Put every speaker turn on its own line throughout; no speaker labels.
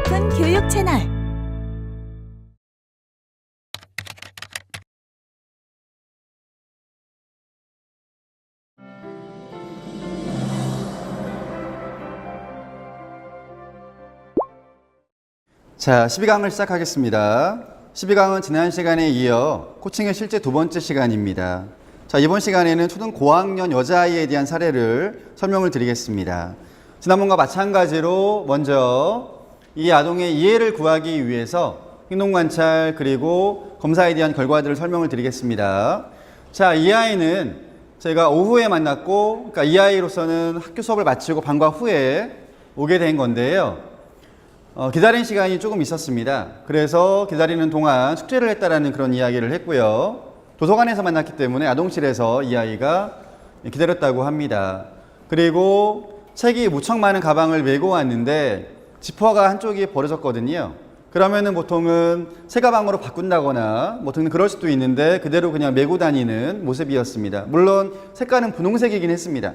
싶은 교육 채널.
자, 12강을 시작하겠습니다. 12강은 지난 시간에 이어 코칭의 실제 두 번째 시간입니다. 자, 이번 시간에는 초등 고학년 여자아이에 대한 사례를 설명을 드리겠습니다. 지난번과 마찬가지로 먼저 이 아동의 이해를 구하기 위해서 행동관찰 그리고 검사에 대한 결과들을 설명을 드리겠습니다. 자, 이 아이는 제가 오후에 만났고, 그러니까 이 아이로서는 학교 수업을 마치고 방과 후에 오게 된 건데요. 기다린 시간이 조금 있었습니다. 그래서 기다리는 동안 숙제를 했다라는 그런 이야기를 했고요. 도서관에서 만났기 때문에 아동실에서 이 아이가 기다렸다고 합니다. 그리고 책이 무척 많은 가방을 메고 왔는데 지퍼가 한쪽이 벌어졌거든요. 그러면은 보통은 새 가방으로 바꾼다거나 뭐 등등 그럴 수도 있는데 그대로 그냥 메고 다니는 모습이었습니다. 물론 색깔은 분홍색이긴 했습니다.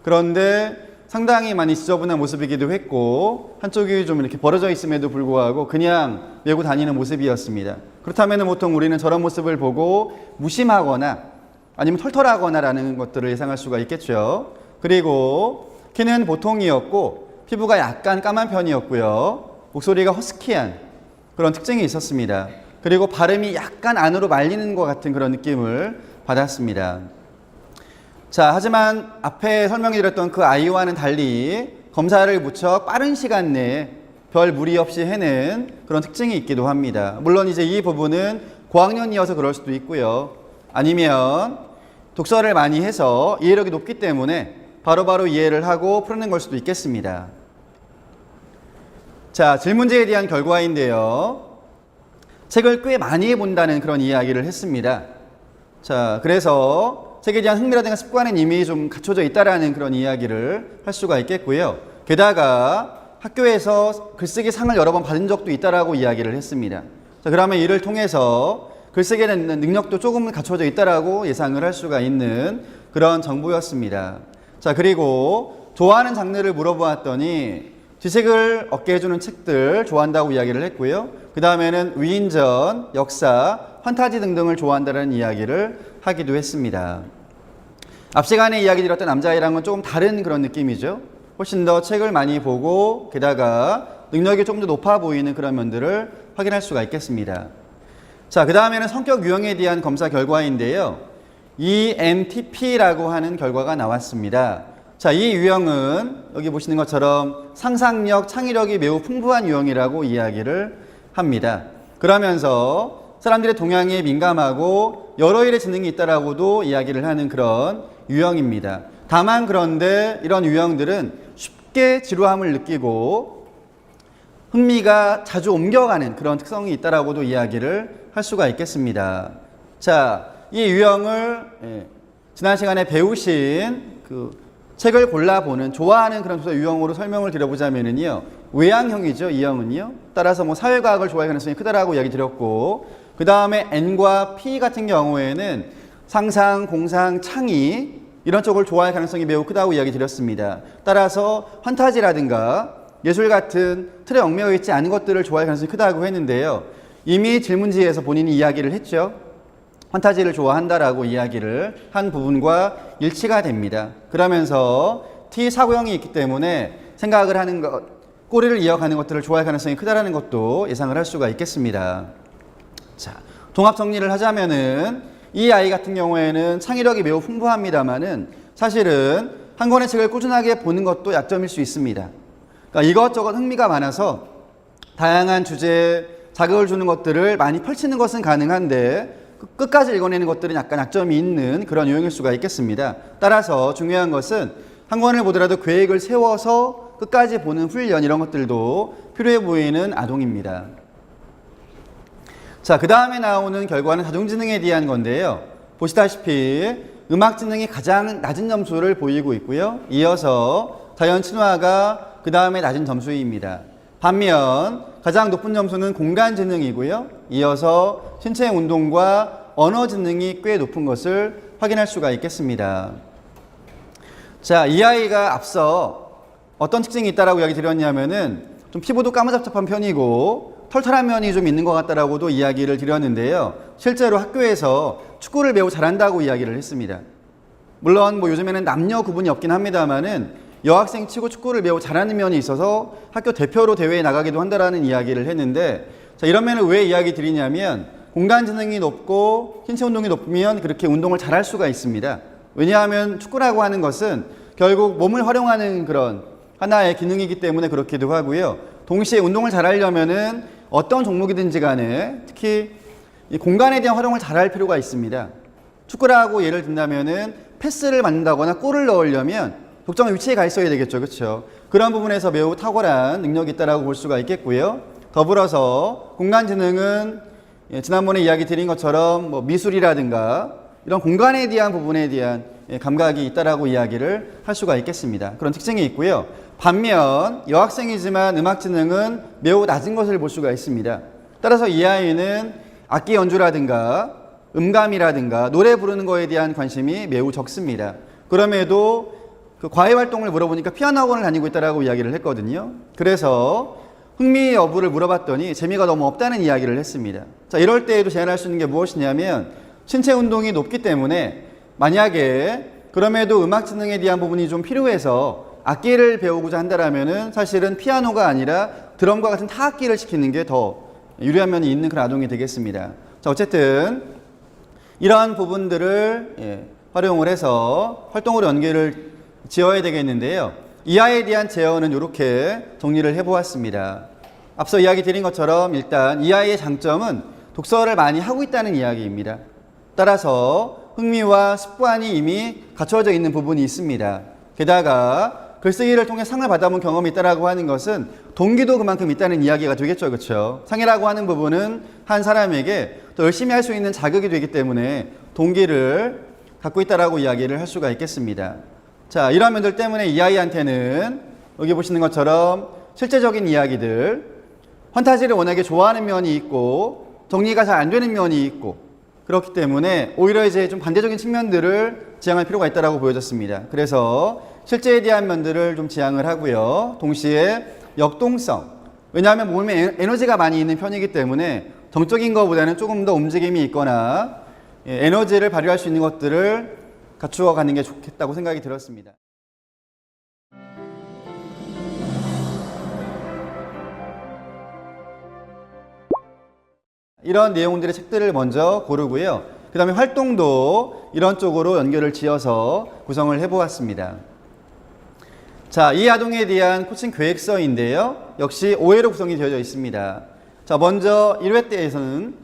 그런데 상당히 많이 지저분한 모습이기도 했고 한쪽이 좀 이렇게 벌어져 있음에도 불구하고 그냥 메고 다니는 모습이었습니다. 그렇다면 보통 우리는 저런 모습을 보고 무심하거나 아니면 털털하거나라는 것들을 예상할 수가 있겠죠. 그리고 키는 보통이었고 피부가 약간 까만 편이었고요. 목소리가 허스키한 그런 특징이 있었습니다. 그리고 발음이 약간 안으로 말리는 것 같은 그런 느낌을 받았습니다. 자, 하지만 앞에 설명드렸던 그 아이와는 달리 검사를 무척 빠른 시간 내에 별 무리 없이 해낸 그런 특징이 있기도 합니다. 물론 이제 이 부분은 고학년이어서 그럴 수도 있고요. 아니면 독서를 많이 해서 이해력이 높기 때문에 바로바로 이해를 하고 풀어낸 걸 수도 있겠습니다. 자, 질문지에 대한 결과인데요. 책을 꽤 많이 본다는 그런 이야기를 했습니다. 자, 그래서 책에 대한 흥미라든가 습관은 이미 좀 갖춰져 있다라는 그런 이야기를 할 수가 있겠고요. 게다가 학교에서 글쓰기 상을 여러 번 받은 적도 있다라고 이야기를 했습니다. 자, 그러면 이를 통해서 글쓰기에 대한 능력도 조금 갖춰져 있다라고 예상을 할 수가 있는 그런 정보였습니다. 자, 그리고 좋아하는 장르를 물어보았더니 지식을 얻게 해주는 책들 좋아한다고 이야기를 했고요. 그 다음에는 위인전, 역사, 판타지 등등을 좋아한다는 이야기를 하기도 했습니다. 앞 시간에 이야기 드렸던 남자아이랑은 조금 다른 그런 느낌이죠. 훨씬 더 책을 많이 보고 게다가 능력이 조금 더 높아 보이는 그런 면들을 확인할 수가 있겠습니다. 자, 그 다음에는 성격 유형에 대한 검사 결과인데요. ENTP라고 하는 결과가 나왔습니다. 자, 이 유형은 여기 보시는 것처럼 상상력, 창의력이 매우 풍부한 유형이라고 이야기를 합니다. 그러면서 사람들의 동향에 민감하고 여러 일에 지능이 있다라고도 이야기를 하는 그런 유형입니다. 다만 그런데 이런 유형들은 쉽게 지루함을 느끼고 흥미가 자주 옮겨가는 그런 특성이 있다라고도 이야기를 할 수가 있겠습니다. 자, 이 유형을 지난 시간에 배우신 그 책을 골라보는 좋아하는 그런 도서 유형으로 설명을 드려보자면요. 외향형이죠, 이 형은요. 따라서 뭐 사회과학을 좋아할 가능성이 크다라고 이야기 드렸고, 그 다음에 N과 P 같은 경우에는 상상, 공상, 창의 이런 쪽을 좋아할 가능성이 매우 크다고 이야기 드렸습니다. 따라서 판타지라든가 예술 같은 틀에 얽매여 있지 않은 것들을 좋아할 가능성이 크다고 했는데요. 이미 질문지에서 본인이 이야기를 했죠. 판타지를 좋아한다라고 이야기를 한 부분과 일치가 됩니다. 그러면서 T 사고형이 있기 때문에 생각을 하는 것, 꼬리를 이어가는 것들을 좋아할 가능성이 크다라는 것도 예상을 할 수가 있겠습니다. 자, 종합 정리를 하자면은 이 아이 같은 경우에는 창의력이 매우 풍부합니다만은 사실은 한 권의 책을 꾸준하게 보는 것도 약점일 수 있습니다. 그러니까 이것저것 흥미가 많아서 다양한 주제에 자극을 주는 것들을 많이 펼치는 것은 가능한데 끝까지 읽어내는 것들은 약간 약점이 있는 그런 유형일 수가 있겠습니다. 따라서 중요한 것은 한 권을 보더라도 계획을 세워서 끝까지 보는 훈련 이런 것들도 필요해 보이는 아동입니다. 자, 그 다음에 나오는 결과는 자동지능에 대한 건데요. 보시다시피 음악지능이 가장 낮은 점수를 보이고 있고요. 이어서 자연친화가 그 다음에 낮은 점수입니다. 반면 가장 높은 점수는 공간지능이고요. 이어서 신체운동과 언어지능이 꽤 높은 것을 확인할 수가 있겠습니다. 자, 이 아이가 앞서 어떤 특징이 있다라고 이야기 드렸냐면은 좀 피부도 까무잡잡한 편이고 털털한 면이 좀 있는 것 같다라고도 이야기를 드렸는데요. 실제로 학교에서 축구를 매우 잘한다고 이야기를 했습니다. 물론 뭐 요즘에는 남녀 구분이 없긴 합니다만은 여학생 치고 축구를 매우 잘하는 면이 있어서 학교 대표로 대회에 나가기도 한다라는 이야기를 했는데, 자, 이런 면을 왜 이야기 드리냐면 공간 지능이 높고 신체 운동이 높으면 그렇게 운동을 잘할 수가 있습니다. 왜냐하면 축구라고 하는 것은 결국 몸을 활용하는 그런 하나의 기능이기 때문에 그렇기도 하고요. 동시에 운동을 잘하려면은 어떤 종목이든지 간에 특히 이 공간에 대한 활용을 잘할 필요가 있습니다. 축구라고 예를 든다면은 패스를 맞는다거나 골을 넣으려면 적정한 위치에 가 있어야 되겠죠. 그렇죠? 그런 부분에서 매우 탁월한 능력이 있다라고 볼 수가 있겠고요. 더불어서 공간 지능은 지난번에 이야기 드린 것처럼 뭐 미술이라든가 이런 공간에 대한 부분에 대한 감각이 있다라고 이야기를 할 수가 있겠습니다. 그런 특징이 있고요. 반면 여학생이지만 음악 지능은 매우 낮은 것을 볼 수가 있습니다. 따라서 이 아이는 악기 연주라든가 음감이라든가 노래 부르는 거에 대한 관심이 매우 적습니다. 그럼에도 그 과외 활동을 물어보니까 피아노 학원을 다니고 있다라고 이야기를 했거든요. 그래서 흥미 여부를 물어봤더니 재미가 너무 없다는 이야기를 했습니다. 자, 이럴 때에도 제안할 수 있는 게 무엇이냐면 신체 운동이 높기 때문에 만약에 그럼에도 음악 지능에 대한 부분이 좀 필요해서 악기를 배우고자 한다라면은 사실은 피아노가 아니라 드럼과 같은 타악기를 시키는 게 더 유리한 면이 있는 그런 아동이 되겠습니다. 자, 어쨌든 이러한 부분들을 활용을 해서 활동으로 연계를 지어야 되겠는데요. 이 아이에 대한 제어는 이렇게 정리를 해보았습니다. 앞서 이야기 드린 것처럼 일단 이 아이의 장점은 독서를 많이 하고 있다는 이야기입니다. 따라서 흥미와 습관이 이미 갖춰져 있는 부분이 있습니다. 게다가 글쓰기를 통해 상을 받아본 경험이 있다라고 하는 것은 동기도 그만큼 있다는 이야기가 되겠죠. 그렇죠? 상이라고 하는 부분은 한 사람에게 더 열심히 할 수 있는 자극이 되기 때문에 동기를 갖고 있다라고 이야기를 할 수가 있겠습니다. 자, 이런 면들 때문에 이 아이한테는 여기 보시는 것처럼 실제적인 이야기들, 판타지를 워낙에 좋아하는 면이 있고 정리가 잘 안 되는 면이 있고 그렇기 때문에 오히려 이제 좀 반대적인 측면들을 지향할 필요가 있다라고 보여졌습니다. 그래서 실제에 대한 면들을 좀 지향을 하고요. 동시에 역동성. 왜냐하면 몸에 에너지가 많이 있는 편이기 때문에 정적인 것보다는 조금 더 움직임이 있거나 에너지를 발휘할 수 있는 것들을 갖추어 가는 게 좋겠다고 생각이 들었습니다. 이런 내용들의 책들을 먼저 고르고요. 그 다음에 활동도 이런 쪽으로 연결을 지어서 구성을 해보았습니다. 자, 이 아동에 대한 코칭 계획서인데요. 역시 5회로 구성이 되어져 있습니다. 자, 먼저 1회 때에서는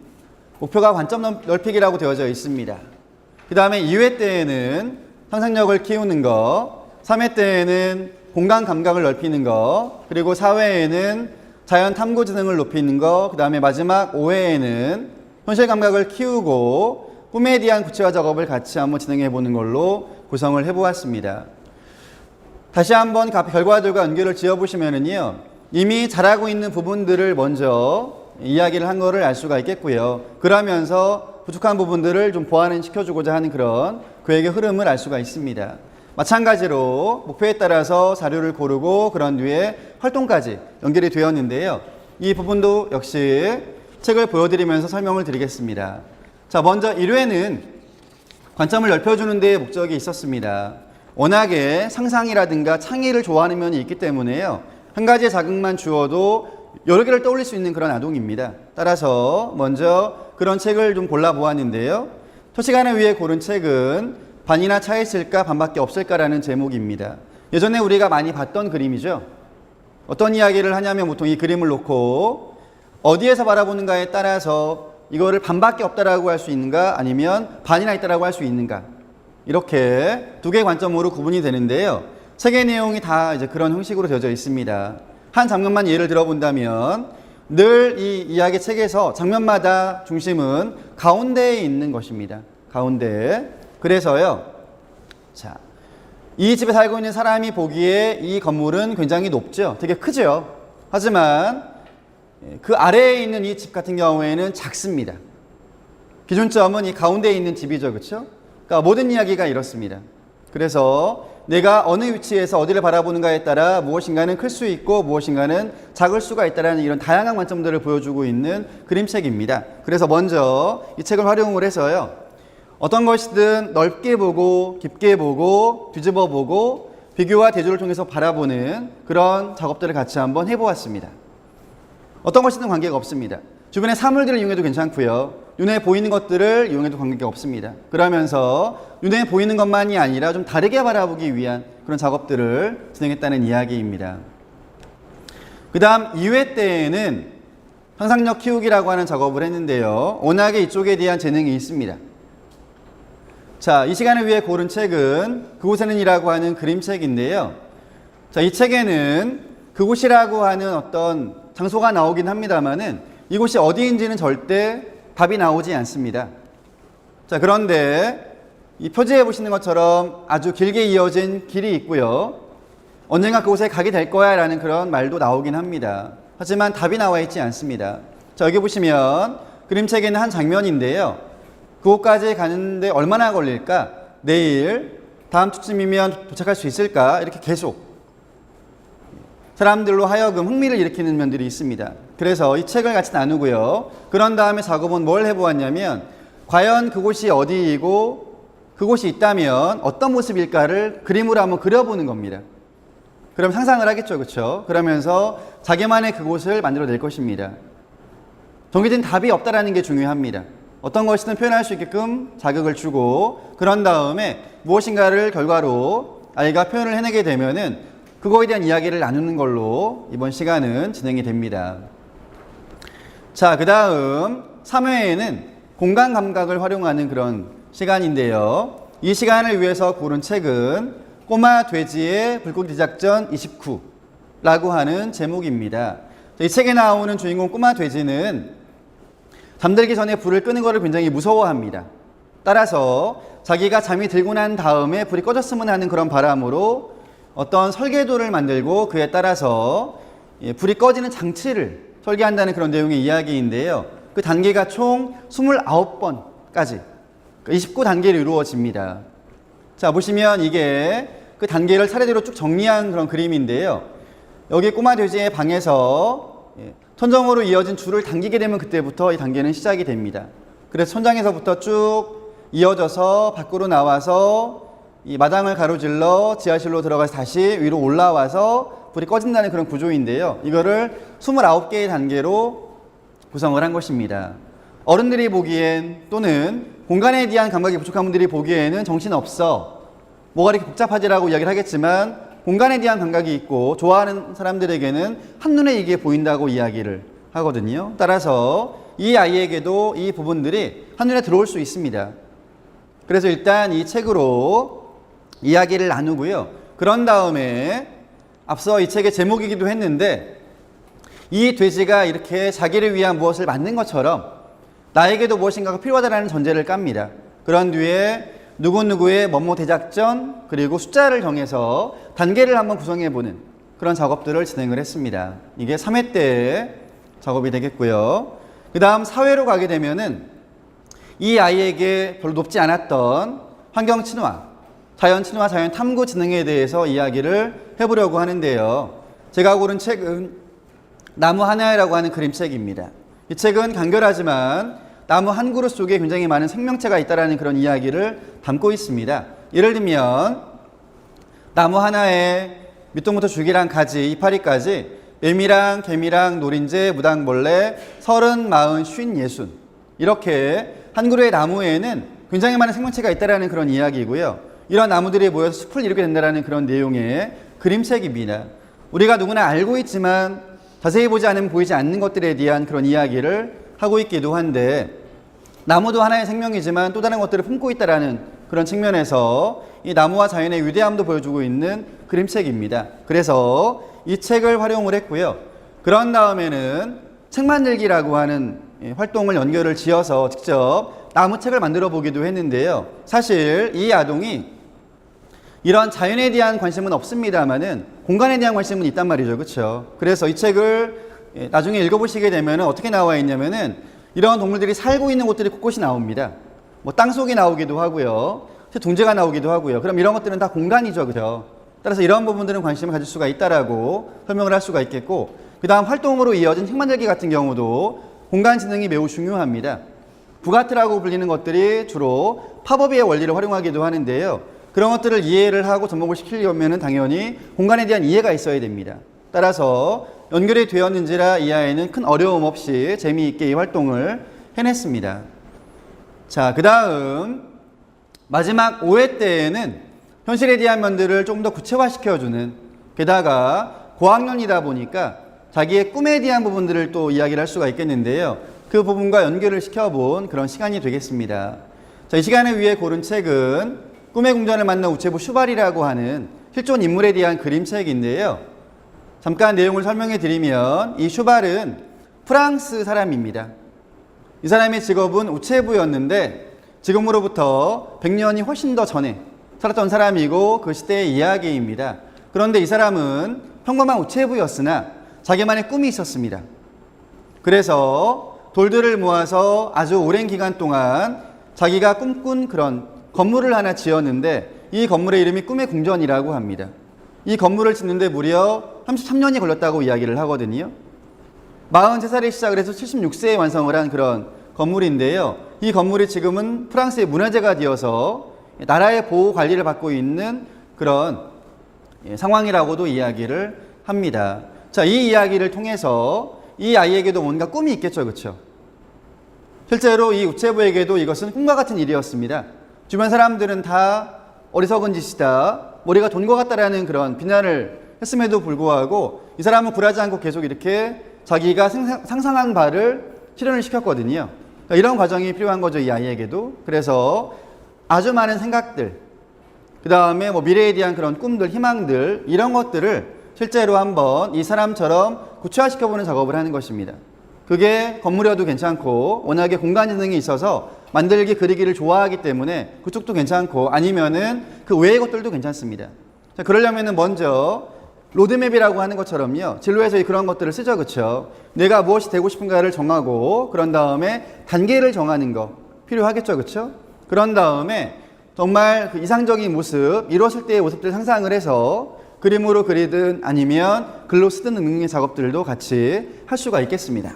목표가 관점 넓히기라고 되어져 있습니다. 그 다음에 2회 때에는 상상력을 키우는 거, 3회 때에는 공간 감각을 넓히는 거, 그리고 4회에는 자연 탐구 지능을 높이는 거, 그 다음에 마지막 5회에는 현실 감각을 키우고 꿈에 대한 구체화 작업을 같이 한번 진행해 보는 걸로 구성을 해보았습니다. 다시 한번 결과들과 연결을 지어보시면은요, 이미 잘하고 있는 부분들을 먼저 이야기를 한 거를 알 수가 있겠고요. 그러면서 부족한 부분들을 좀 보완을 시켜주고자 하는 그런 계획의 흐름을 알 수가 있습니다. 마찬가지로 목표에 따라서 자료를 고르고 그런 뒤에 활동까지 연결이 되었는데요. 이 부분도 역시 책을 보여드리면서 설명을 드리겠습니다. 자, 먼저 1회는 관점을 넓혀주는 데 목적이 있었습니다. 워낙에 상상이라든가 창의를 좋아하는 면이 있기 때문에요. 한 가지의 자극만 주어도 여러 개를 떠올릴 수 있는 그런 아동입니다. 따라서 먼저 그런 책을 좀 골라보았는데요. 첫 시간을 위해 고른 책은 반이나 차 있을까 반밖에 없을까라는 제목입니다. 예전에 우리가 많이 봤던 그림이죠. 어떤 이야기를 하냐면 보통 이 그림을 놓고 어디에서 바라보는가에 따라서 이거를 반밖에 없다라고 할 수 있는가 아니면 반이나 있다라고 할 수 있는가, 이렇게 두 개의 관점으로 구분이 되는데요. 책의 내용이 다 이제 그런 형식으로 되어져 있습니다. 한 장면만 예를 들어본다면 늘 이 이야기 책에서 장면마다 중심은 가운데에 있는 것입니다. 가운데. 그래서요. 자, 이 집에 살고 있는 사람이 보기에 이 건물은 굉장히 높죠. 되게 크죠. 하지만 그 아래에 있는 이 집 같은 경우에는 작습니다. 기준점은 이 가운데에 있는 집이죠. 그렇죠? 그러니까 모든 이야기가 이렇습니다. 그래서 내가 어느 위치에서 어디를 바라보는가에 따라 무엇인가는 클 수 있고 무엇인가는 작을 수가 있다는 이런 다양한 관점들을 보여주고 있는 그림책입니다. 그래서 먼저 이 책을 활용을 해서요. 어떤 것이든 넓게 보고 깊게 보고 뒤집어 보고 비교와 대조를 통해서 바라보는 그런 작업들을 같이 한번 해보았습니다. 어떤 것이든 관계가 없습니다. 주변의 사물들을 이용해도 괜찮고요. 눈에 보이는 것들을 이용해도 관계가 없습니다. 그러면서 눈에 보이는 것만이 아니라 좀 다르게 바라보기 위한 그런 작업들을 진행했다는 이야기입니다. 그 다음 2회 때에는 상상력 키우기라고 하는 작업을 했는데요. 워낙에 이쪽에 대한 재능이 있습니다. 자, 이 시간을 위해 고른 책은 그곳에는 이라고 하는 그림책인데요. 자, 이 책에는 그곳이라고 하는 어떤 장소가 나오긴 합니다만은 이곳이 어디인지는 절대 답이 나오지 않습니다. 자, 그런데 이 표지에 보시는 것처럼 아주 길게 이어진 길이 있고요. 언젠가 그곳에 가게 될 거야 라는 그런 말도 나오긴 합니다. 하지만 답이 나와 있지 않습니다. 자, 여기 보시면 그림책에는 한 장면인데요. 그곳까지 가는데 얼마나 걸릴까? 내일, 다음 주쯤이면 도착할 수 있을까? 이렇게 계속 사람들로 하여금 흥미를 일으키는 면들이 있습니다. 그래서 이 책을 같이 나누고요. 그런 다음에 작업은 뭘 해보았냐면 과연 그곳이 어디이고 그곳이 있다면 어떤 모습일까를 그림으로 한번 그려보는 겁니다. 그럼 상상을 하겠죠. 그렇죠? 그러면서 자기만의 그곳을 만들어낼 것입니다. 정해진 답이 없다라는 게 중요합니다. 어떤 것이든 표현할 수 있게끔 자극을 주고 그런 다음에 무엇인가를 결과로 아이가 표현을 해내게 되면은 그거에 대한 이야기를 나누는 걸로 이번 시간은 진행이 됩니다. 자, 그 다음 3회에는 공간 감각을 활용하는 그런 시간인데요. 이 시간을 위해서 고른 책은 꼬마 돼지의 불고기 대작전 29라고 하는 제목입니다. 이 책에 나오는 주인공 꼬마 돼지는 잠들기 전에 불을 끄는 것을 굉장히 무서워합니다. 따라서 자기가 잠이 들고 난 다음에 불이 꺼졌으면 하는 그런 바람으로 어떤 설계도를 만들고 그에 따라서 불이 꺼지는 장치를 설계한다는 그런 내용의 이야기인데요. 그 단계가 총 29번까지 29단계로 이루어집니다. 자, 보시면 이게 그 단계를 차례대로 쭉 정리한 그런 그림인데요. 여기 꼬마 돼지의 방에서 천정으로 이어진 줄을 당기게 되면 그때부터 이 단계는 시작이 됩니다. 그래서 천장에서부터 쭉 이어져서 밖으로 나와서 이 마당을 가로질러 지하실로 들어가서 다시 위로 올라와서 불이 꺼진다는 그런 구조인데요. 이거를 29개의 단계로 구성을 한 것입니다. 어른들이 보기엔 또는 공간에 대한 감각이 부족한 분들이 보기에는 정신없어. 뭐가 이렇게 복잡하지라고 이야기를 하겠지만 공간에 대한 감각이 있고 좋아하는 사람들에게는 한눈에 이게 보인다고 이야기를 하거든요. 따라서 이 아이에게도 이 부분들이 한눈에 들어올 수 있습니다. 그래서 일단 이 책으로 이야기를 나누고요. 그런 다음에 앞서 이 책의 제목이기도 했는데 이 돼지가 이렇게 자기를 위한 무엇을 만든 것처럼 나에게도 무엇인가가 필요하다는 전제를 깝니다. 그런 뒤에 누구누구의 뭐뭐 대작전 그리고 숫자를 정해서 단계를 한번 구성해보는 그런 작업들을 진행을 했습니다. 이게 3회 때 작업이 되겠고요. 그 다음 4회로 가게 되면은 이 아이에게 별로 높지 않았던 환경 친화, 자연 친화, 자연 탐구 지능에 대해서 이야기를 해보려고 하는데요. 제가 고른 책은 나무 하나라고 하는 그림책입니다. 이 책은 간결하지만 나무 한 그루 속에 굉장히 많은 생명체가 있다는 그런 이야기를 담고 있습니다. 예를 들면 나무 하나에 밑동부터 줄기랑 가지, 이파리까지 매미랑 개미랑 노린재, 무당벌레 30, 40, 50, 60 이렇게 한 그루의 나무에는 굉장히 많은 생명체가 있다는 그런 이야기이고요. 이런 나무들이 모여서 숲을 이루게 된다는 그런 내용의 그림책입니다. 우리가 누구나 알고 있지만 자세히 보지 않으면 보이지 않는 것들에 대한 그런 이야기를 하고 있기도 한데 나무도 하나의 생명이지만 또 다른 것들을 품고 있다는 그런 측면에서 이 나무와 자연의 위대함도 보여주고 있는 그림책입니다. 그래서 이 책을 활용을 했고요. 그런 다음에는 책 만들기라고 하는 활동을 연결을 지어서 직접 나무책을 만들어 보기도 했는데요. 사실 이 아동이 이런 자연에 대한 관심은 없습니다만은 공간에 대한 관심은 있단 말이죠. 그렇죠? 그래서 이 책을 나중에 읽어보시게 되면 어떻게 나와 있냐면은 이런 동물들이 살고 있는 곳들이 곳곳이 나옵니다. 뭐 땅속이 나오기도 하고요. 동제가 나오기도 하고요. 그럼 이런 것들은 다 공간이죠. 그죠? 따라서 이런 부분들은 관심을 가질 수가 있다라고 설명을 할 수가 있겠고, 그 다음 활동으로 이어진 책 만들기 같은 경우도 공간 지능이 매우 중요합니다. 부가트라고 불리는 것들이 주로 팝업의 원리를 활용하기도 하는데요. 그런 것들을 이해를 하고 접목을 시키려면 당연히 공간에 대한 이해가 있어야 됩니다. 따라서 연결이 되었는지라 이 아이는 큰 어려움 없이 재미있게 이 활동을 해냈습니다. 자, 그 다음 마지막 5회 때에는 현실에 대한 면들을 좀 더 구체화시켜주는, 게다가 고학년이다 보니까 자기의 꿈에 대한 부분들을 또 이야기를 할 수가 있겠는데요. 그 부분과 연결을 시켜본 그런 시간이 되겠습니다. 자, 이 시간을 위해 고른 책은 꿈의 궁전을 만난 우체부 슈발이라고 하는 실존 인물에 대한 그림책인데요. 잠깐 내용을 설명해 드리면 이 슈발은 프랑스 사람입니다. 이 사람의 직업은 우체부였는데 지금으로부터 100년이 훨씬 더 전에 살았던 사람이고 그 시대의 이야기입니다. 그런데 이 사람은 평범한 우체부였으나 자기만의 꿈이 있었습니다. 그래서 돌들을 모아서 아주 오랜 기간 동안 자기가 꿈꾼 그런 건물을 하나 지었는데 이 건물의 이름이 꿈의 궁전이라고 합니다. 이 건물을 짓는데 무려 33년이 걸렸다고 이야기를 하거든요. 43살에 시작을 해서 76세에 완성을 한 그런 건물인데요. 이 건물이 지금은 프랑스의 문화재가 되어서 나라의 보호 관리를 받고 있는 그런 상황이라고도 이야기를 합니다. 자, 이 이야기를 통해서 이 아이에게도 뭔가 꿈이 있겠죠, 그렇죠? 실제로 이 우체부에게도 이것은 꿈과 같은 일이었습니다. 주변 사람들은 다 어리석은 짓이다, 머리가 돈 것 같다라는 그런 비난을 했음에도 불구하고 이 사람은 굴하지 않고 계속 이렇게 자기가 상상한 바를 실현을 시켰거든요. 그러니까 이런 과정이 필요한 거죠, 이 아이에게도. 그래서 아주 많은 생각들, 그 다음에 미래에 대한 그런 꿈들, 희망들, 이런 것들을 실제로 한번 이 사람처럼 구체화시켜보는 작업을 하는 것입니다. 그게 건물이어도 괜찮고 워낙에 공간 지능이 있어서 만들기, 그리기를 좋아하기 때문에 그쪽도 괜찮고 아니면은 그 외의 것들도 괜찮습니다. 자, 그러려면은 먼저 로드맵이라고 하는 것처럼요. 진로에서 그런 것들을 쓰죠. 그렇죠? 내가 무엇이 되고 싶은가를 정하고 그런 다음에 단계를 정하는 거 필요하겠죠. 그렇죠? 그런 다음에 정말 그 이상적인 모습, 이루었을 때의 모습들을 상상을 해서 그림으로 그리든 아니면 글로 쓰든 등등의 작업들도 같이 할 수가 있겠습니다.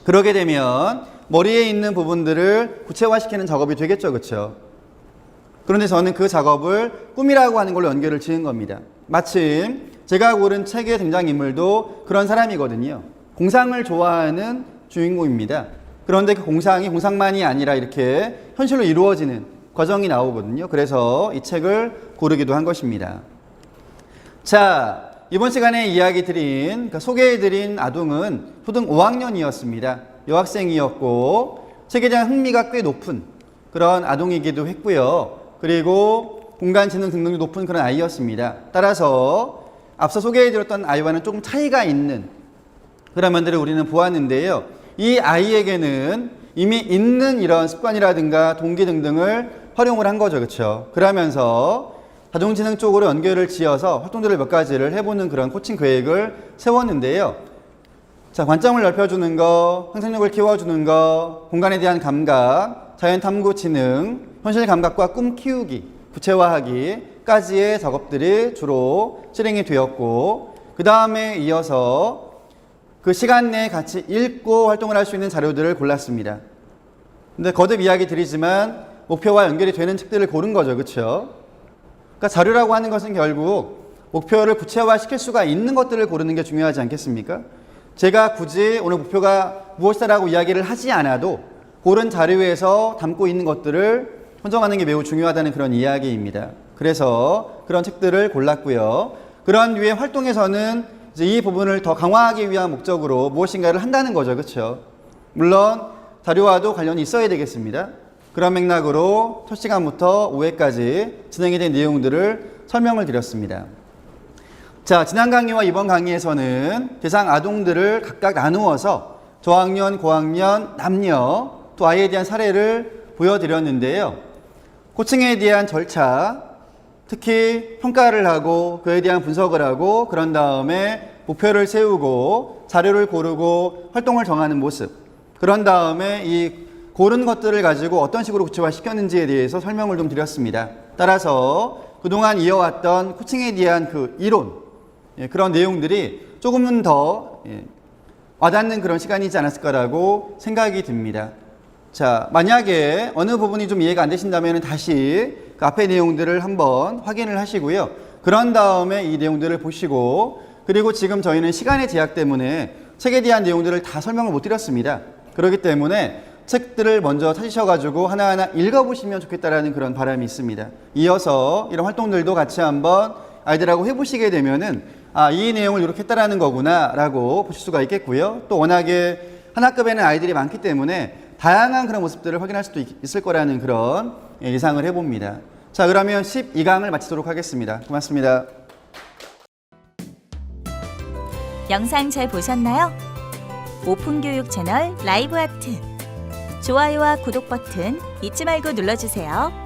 그러게 되면 머리에 있는 부분들을 구체화시키는 작업이 되겠죠. 그렇죠? 그런데 저는 그 작업을 꿈이라고 하는 걸로 연결을 지은 겁니다. 마침 제가 고른 책의 등장인물도 그런 사람이거든요. 공상을 좋아하는 주인공입니다. 그런데 그 공상이 공상만이 아니라 이렇게 현실로 이루어지는 과정이 나오거든요. 그래서 이 책을 고르기도 한 것입니다. 자, 이번 시간에 이야기 드린, 소개해 드린 아동은 초등 5학년이었습니다. 여학생이었고 책에 대한 흥미가 꽤 높은 그런 아동이기도 했고요. 그리고 공간지능 등등도 높은 그런 아이였습니다. 따라서 앞서 소개해 드렸던 아이와는 조금 차이가 있는 그런 면들을 우리는 보았는데요. 이 아이에게는 이미 있는 이런 습관이라든가 동기 등등을 활용을 한 거죠. 그렇죠? 그러면서 자동지능 쪽으로 연결을 지어서 활동들을 몇 가지를 해보는 그런 코칭 계획을 세웠는데요. 자, 관점을 넓혀주는 거, 상상력을 키워주는 거, 공간에 대한 감각, 자연탐구 지능, 현실 감각과 꿈 키우기, 구체화하기까지의 작업들이 주로 실행이 되었고, 그 다음에 이어서 그 시간 내에 같이 읽고 활동을 할 수 있는 자료들을 골랐습니다. 근데 거듭 이야기 드리지만 목표와 연결이 되는 책들을 고른 거죠. 그렇죠? 그러니까 자료라고 하는 것은 결국 목표를 구체화시킬 수가 있는 것들을 고르는 게 중요하지 않겠습니까? 제가 굳이 오늘 목표가 무엇이다라고 이야기를 하지 않아도 고른 자료에서 담고 있는 것들을 선정하는 게 매우 중요하다는 그런 이야기입니다. 그래서 그런 책들을 골랐고요. 그런 류의 활동에서는 이제 이 부분을 더 강화하기 위한 목적으로 무엇인가를 한다는 거죠. 그렇죠? 물론 자료와도 관련이 있어야 되겠습니다. 그런 맥락으로 첫 시간부터 5회까지 진행이 된 내용들을 설명을 드렸습니다. 자, 지난 강의와 이번 강의에서는 대상 아동들을 각각 나누어서 저학년, 고학년, 남녀 또 아이에 대한 사례를 보여드렸는데요. 코칭에 대한 절차, 특히 평가를 하고 그에 대한 분석을 하고 그런 다음에 목표를 세우고 자료를 고르고 활동을 정하는 모습, 그런 다음에 이 고른 것들을 가지고 어떤 식으로 구체화시켰는지에 대해서 설명을 좀 드렸습니다. 따라서 그동안 이어왔던 코칭에 대한 그 이론, 그런 내용들이 조금은 더 와닿는 그런 시간이지 않았을까라고 생각이 듭니다. 자, 만약에 어느 부분이 좀 이해가 안 되신다면 다시 그 앞의 내용들을 한번 확인을 하시고요. 그런 다음에 이 내용들을 보시고, 그리고 지금 저희는 시간의 제약 때문에 책에 대한 내용들을 다 설명을 못 드렸습니다. 그렇기 때문에 책들을 먼저 찾으셔가지고 하나하나 읽어보시면 좋겠다라는 그런 바람이 있습니다. 이어서 이런 활동들도 같이 한번 아이들하고 해보시게 되면은 이 내용을 이렇게 했다라는 거구나 라고 보실 수가 있겠고요. 또 워낙에 한 학급에는 아이들이 많기 때문에 다양한 그런 모습들을 확인할 수도 있을 거라는 그런 예상을 해봅니다. 자, 그러면 12강을 마치도록 하겠습니다. 고맙습니다.
영상 잘 보셨나요? 오픈교육 채널 라이브 아트. 좋아요와 구독 버튼 잊지 말고 눌러주세요.